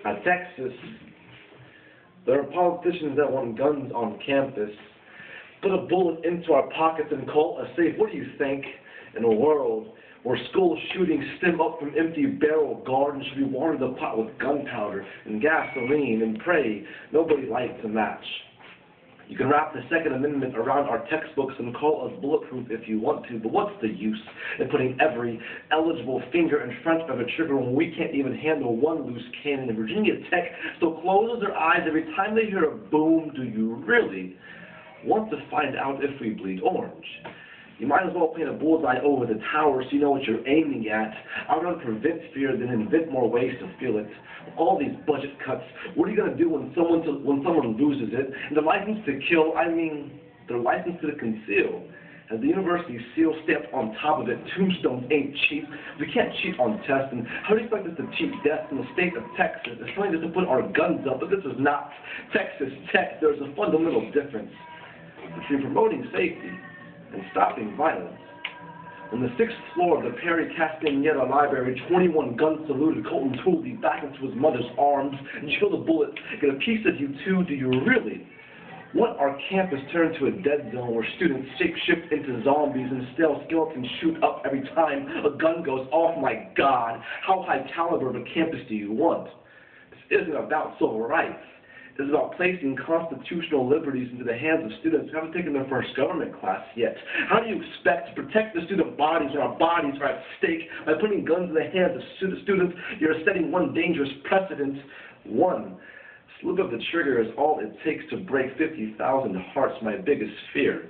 At Texas, there are politicians that want guns on campus. Put a bullet into our pockets and call us safe. What do you think? In a world where school shootings stem up from empty barrel gardens, should we water the pot with gunpowder and gasoline and pray nobody lights a match? You can wrap the Second Amendment around our textbooks and call us bulletproof if you want to, but what's the use in putting every eligible finger in front of a trigger when we can't even handle one loose cannon? And Virginia Tech still closes their eyes every time they hear a boom. Do you really want to find out if we bleed orange? You might as well paint a bullseye over the tower so you know what you're aiming at. I'd rather prevent fear than invent more ways to feel it. All these budget cuts, what are you going to do when someone loses it? And the license to kill, I mean, their license to conceal. Has the university seal stamped on top of it? Tombstones ain't cheap. We can't cheat on tests. And how do you expect us to cheat death in the state of Texas? It's trying to put our guns up, but this is not Texas Tech. There's a fundamental difference between promoting safety and stopping violence. On the 6th floor of the Perry Castaneda Library, 21 guns saluted Colton Tooley back into his mother's arms, and you feel the bullet get a piece of you too. Do you really want our campus turned to a dead zone where students shape-shift into zombies and stale skeletons shoot up every time a gun goes off? My God, how high caliber of a campus do you want? This isn't about civil rights. It's about placing constitutional liberties into the hands of students who haven't taken their first government class yet. How do you expect to protect the student bodies when our bodies are at stake by putting guns in the hands of students? You're setting one dangerous precedent. One slip of the trigger is all it takes to break 50,000 hearts. My biggest fear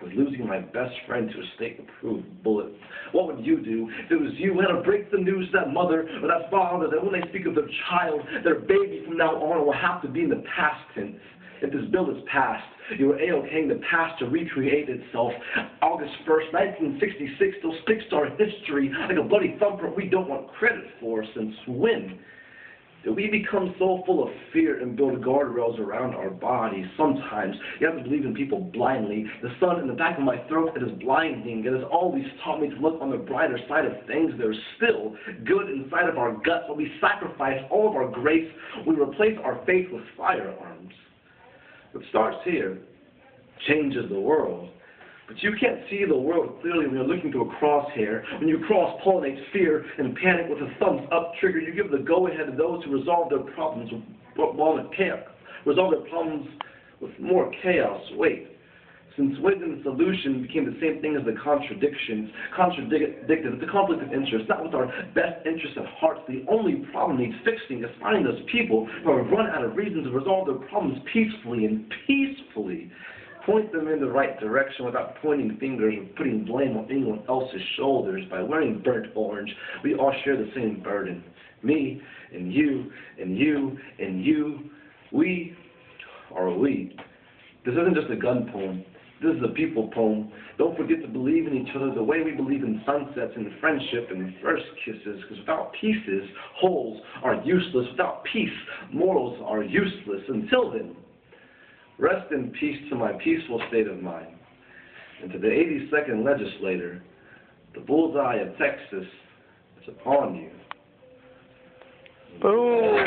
was losing my best friend to a state-approved bullet. What would you do if it was you who had to break the news to that mother or that father that when they speak of their child, their baby from now on will have to be in the past tense? If this bill is passed, you are A-okaying the past to recreate itself. August 1st, 1966 still sticks to our history like a bloody thumbprint we don't want credit for. Since when did we become so full of fear and build guardrails around our bodies? Sometimes you have to believe in people blindly. The sun in the back of my throat, it is blinding. It has always taught me to look on the brighter side of things. There's still good inside of our guts, but we sacrifice all of our grace. We replace our faith with firearms. What starts here changes the world. But you can't see the world clearly when you're looking through a crosshair. When you cross-pollinate fear and panic with a thumbs-up trigger, you give the go-ahead to those who resolve their problems with more chaos. Wait. Since when the solution became the same thing as the contradictions, it's a conflict of interest, not with our best interests at heart. The only problem needs fixing is finding those people who have run out of reasons to resolve their problems peacefully and peacefully. Point them in the right direction without pointing fingers or putting blame on anyone else's shoulders. By wearing burnt orange, we all share the same burden. Me and you and you and you. We are we. This isn't just a gun poem. This is a people poem. Don't forget to believe in each other the way we believe in sunsets and friendship and first kisses, because without pieces, wholes are useless. Without peace, morals are useless. Until then, rest in peace to my peaceful state of mind. And to the 82nd legislator, the bullseye of Texas is upon you. Boom.